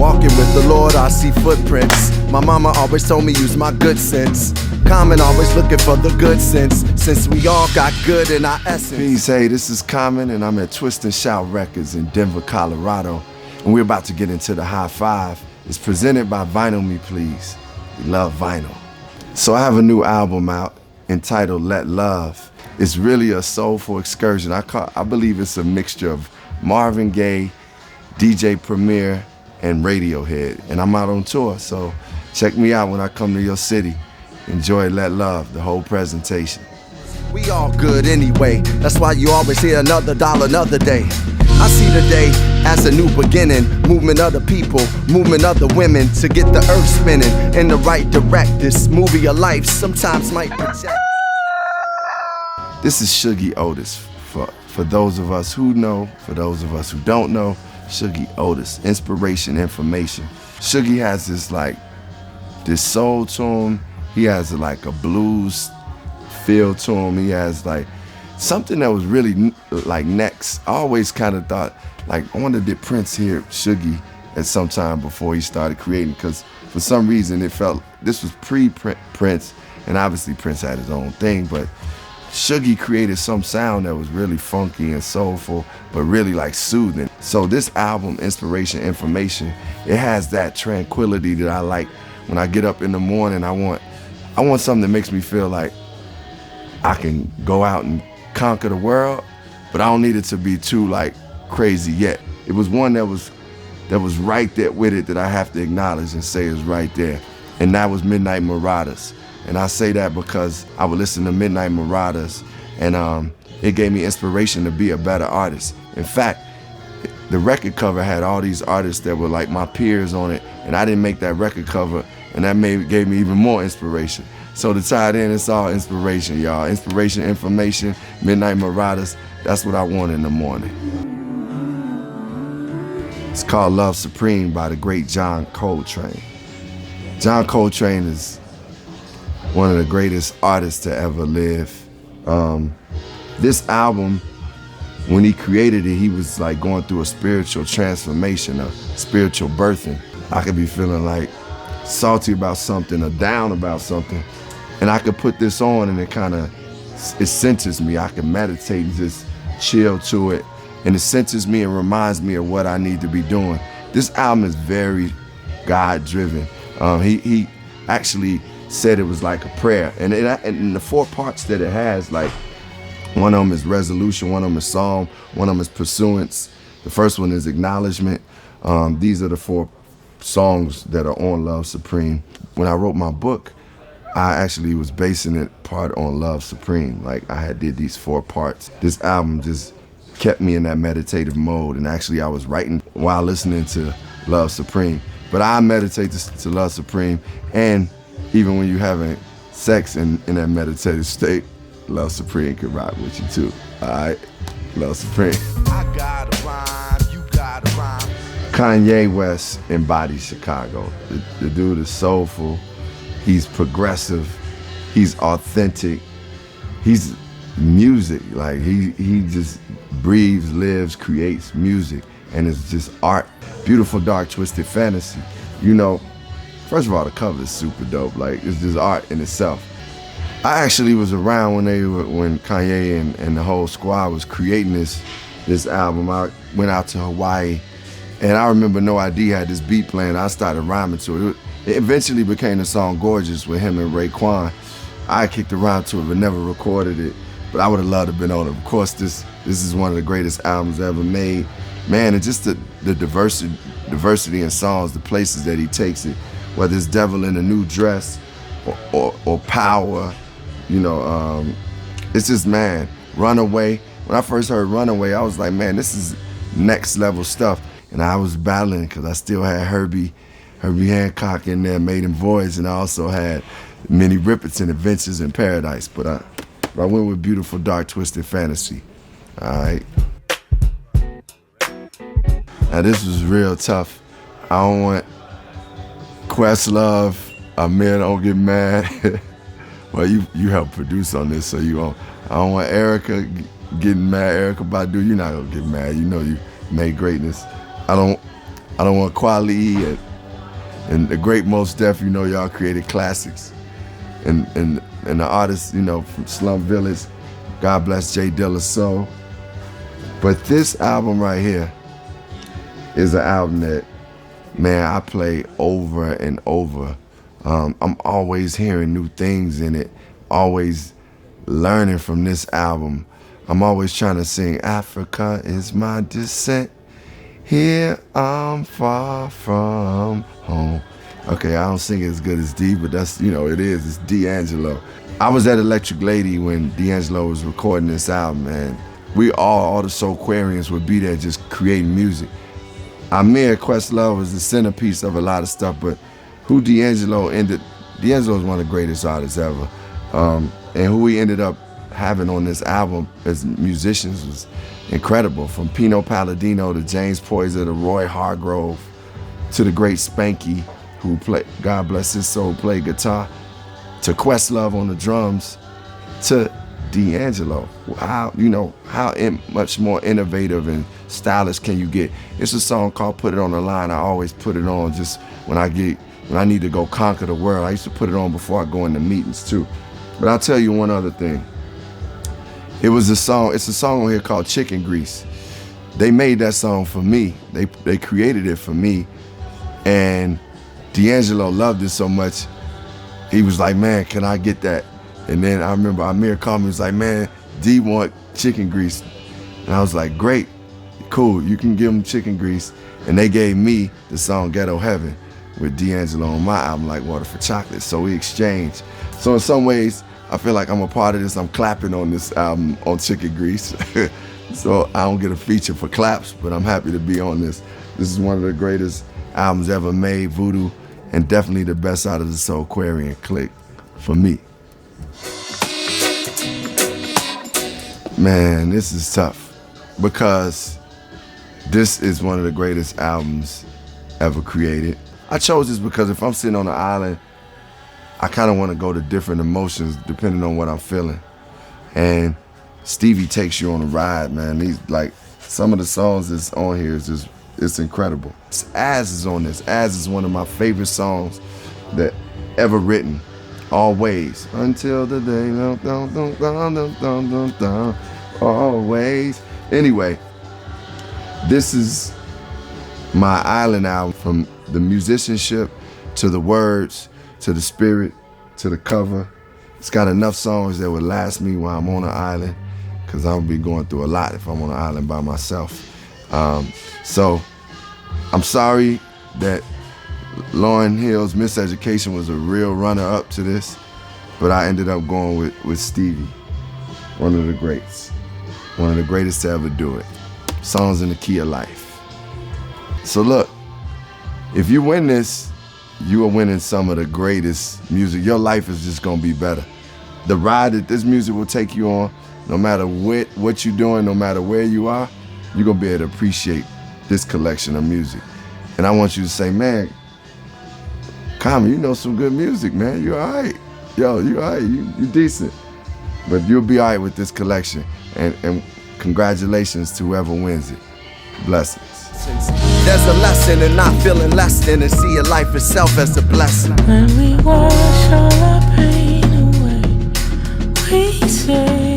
Walking with the Lord, I see footprints. My mama always told me use my good sense. Common always looking for the good sense, since we all got good in our essence. Peace, hey, this is Common, and I'm at Twist and Shout Records in Denver, Colorado. And we're about to get into the High Five. It's presented by Vinyl Me Please. We love vinyl. So I have a new album out entitled Let Love. It's really a soulful excursion. I believe it's a mixture of Marvin Gaye, DJ Premier, and Radiohead. And I'm out on tour, so check me out when I come to your city. Enjoy Let Love, the whole presentation. We all good anyway, that's why you always hear another dollar, another day. I see the day as a new beginning, movement of the people, movement of the women to get the earth spinning in the right direct. This movie of life sometimes might project. This is Shuggie Otis. For those of us who know, for those of us who don't know, Shuggie Otis, inspiration, information. Shuggie has this soul to him. He has like a blues feel to him. He has like something that was really like next. I always kind of thought, like, I wonder did Prince hear Shuggie at some time before he started creating, because for some reason it felt this was pre-Prince, and obviously Prince had his own thing, but Shuggie created some sound that was really funky and soulful, but really like soothing. So this album, Inspiration, Information, it has that tranquility that I like. When I get up in the morning, I want something that makes me feel like I can go out and conquer the world, but I don't need it to be too like crazy yet. It was one that was right there with it that I have to acknowledge and say is right there. And that was Midnight Marauders. And I say that because I would listen to Midnight Marauders, and it gave me inspiration to be a better artist. In fact, the record cover had all these artists that were like my peers on it, and I didn't make that record cover, and that gave me even more inspiration. So to tie it in, it's all inspiration, y'all. Inspiration, information, Midnight Marauders, that's what I want in the morning. It's called Love Supreme by the great John Coltrane. John Coltrane is one of the greatest artists to ever live. This album, when he created it, he was like going through a spiritual transformation, a spiritual birthing. I could be feeling like salty about something or down about something, and I could put this on and it centers me. I can meditate and just chill to it, and it centers me and reminds me of what I need to be doing. This album is very God-driven. He actually said it was like a prayer, and the 4 parts that it has, like, one of them is resolution, one of them is psalm, one of them is pursuance. The first one is acknowledgement. These are the 4 songs that are on Love Supreme. When I wrote my book, I actually was basing it part on Love Supreme. Like, I did these 4 parts. This album just kept me in that meditative mode, and actually I was writing while listening to Love Supreme. But I meditate to Love Supreme, and even when you're having sex in that meditative state, Love Supreme can rock with you too. All right, Love Supreme. I got a rhyme, you got a rhyme. Kanye West embodies Chicago. The dude is soulful. He's progressive. He's authentic. He's music. Like he just breathes, lives, creates music, and it's just art. Beautiful, dark, twisted fantasy. You know, first of all, the cover is super dope. Like, it's just art in itself. I actually was around when Kanye and the whole squad was creating this album. I went out to Hawaii, and I remember No ID had this beat playing. I started rhyming to it. It eventually became the song Gorgeous with him and Raekwon. I kicked around to it but never recorded it, but I would have loved to have been on it. Of course, this is one of the greatest albums ever made. Man, and just the diversity in songs, the places that he takes it, whether it's Devil in a New Dress or Power, you know, it's just, man, Runaway. When I first heard Runaway, I was like, man, this is next level stuff. And I was battling because I still had Herbie Hancock in there, Maiden Voice, and I also had Minnie Riperton, Adventures in Paradise. But I went with Beautiful, Dark, Twisted Fantasy. All right. Now this was real tough. I don't want Questlove, Amir, don't get mad. Well, you helped produce on this, so you won't. I don't want Erica getting mad. Erykah Badu, you're not gonna get mad. You know you made greatness. I don't I don't want Kweli and the great Mos Def. You know, y'all created classics. And the artists, you know, from Slum Village, God bless J Dilla Soul. But this album right here is an album that, man, I play over and over. I'm always hearing new things in it, always learning from this album. I'm always trying to sing, Africa is my descent, here I'm far from home. Okay, I don't sing it as good as D, but that's, you know, it's DAngelo. I was at Electric Lady when DAngelo was recording this album, man. We all the Soulquarians would be there just creating music. Amir Questlove was the centerpiece of a lot of stuff, but who DAngelo is one of the greatest artists ever. And who we ended up having on this album as musicians was incredible. From Pino Palladino to James Poyser to Roy Hargrove to the great Spanky, who played, God bless his soul, played guitar, to Questlove on the drums, to DAngelo. How much more innovative and stylish can you get? It's a song called Put It On The Line. I always put it on just when I need to go conquer the world. I used to put it on before I go into meetings too. But I'll tell you one other thing. It's a song on here called Chicken Grease. They made that song for me. They created it for me. And DAngelo loved it so much, he was like, man, can I get that? And then I remember Amir called me, he was like, man, D want Chicken Grease. And I was like, great, cool, you can give him Chicken Grease. And they gave me the song Ghetto Heaven with DAngelo on my album, Like Water for Chocolate. So we exchanged. So in some ways, I feel like I'm a part of this. I'm clapping on this album on Chicken Grease. So I don't get a feature for claps, but I'm happy to be on this. This is one of the greatest albums ever made, Voodoo, and definitely the best out of the Soulquarian clique for me. Man, this is tough because this is one of the greatest albums ever created. I chose this because if I'm sitting on an island, I kind of want to go to different emotions depending on what I'm feeling. And Stevie takes you on a ride, man. These, like, some of the songs that's on here is just, it's incredible. Az is on this. Az is one of my favorite songs that ever written. Always. Until the day, always. Anyway, this is my island album, from the musicianship to the words, to the spirit, to the cover. It's got enough songs that would last me while I'm on an island, because I'll be going through a lot if I'm on an island by myself. So I'm sorry that Lauryn Hill's Miseducation was a real runner-up to this, but I ended up going with Stevie, one of the greats, one of the greatest to ever do it. Songs in the Key of Life. So look, if you win this, you are winning some of the greatest music. Your life is just gonna be better. The ride that this music will take you on, no matter what you're doing, no matter where you are, you're gonna be able to appreciate this collection of music. And I want you to say, man, Kanye, you know some good music, man. You all right. Yo, you all right. You decent. But you'll be all right with this collection. And congratulations to whoever wins it. Blessings. There's a lesson in not feeling less than, and see your life itself as a blessing. When we wash all our pain away, we say